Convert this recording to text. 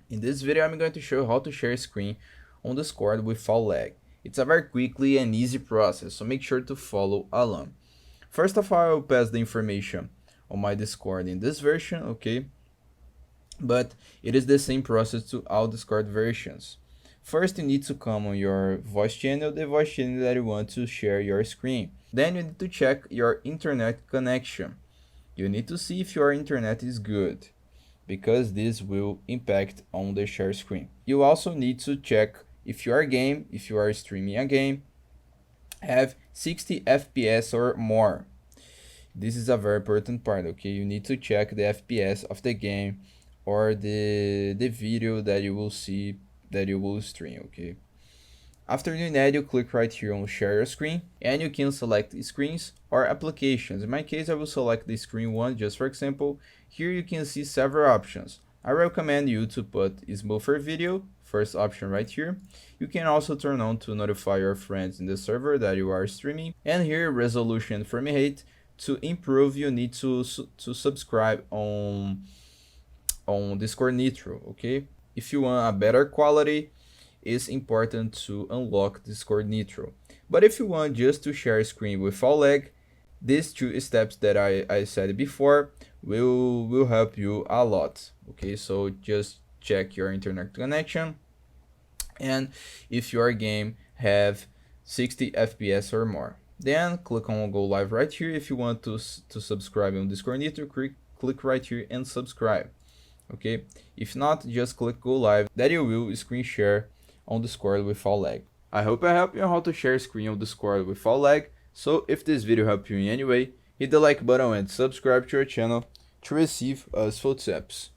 In this video, I'm going to show you how to share a screen on Discord without lag. It's a very quickly and easy process, so make sure to follow along. First of all, I will pass the information on my Discord in this version, okay? But it is the same process to all Discord versions. First, you need to come on your voice channel, the voice channel that you want to share your screen. Then you need to check your internet connection. You need to see if your internet is good, because this will impact on the share screen. You also need to check if your game, if you are streaming a game, have 60 FPS or more. This is a very important part, okay? You need to check the FPS of the game or the video that you will see, that you will stream, okay? After doing that, you click right here on share your screen and you can select screens or applications. In my case, I will select the screen one just for example. Here you can see several options. I recommend you to put smoother video, first option right here. You can also turn on to notify your friends in the server that you are streaming. And here resolution and frame rate. To improve, you need to subscribe on Discord Nitro, okay? If you want a better quality, it's important to unlock Discord Nitro. But if you want just to share a screen without lag, these two steps that I said before will help you a lot. Okay, so just check your internet connection and if your game have 60 FPS or more. Then click on go live right here. If you want to subscribe on Discord Nitro, click right here and subscribe. Okay, if not, just click go live, that you will screen share on Discord without lag. I hope I helped you on how to share screen on Discord without lag. So if this video helped you in any way, hit the like button and subscribe to our channel to receive useful tips.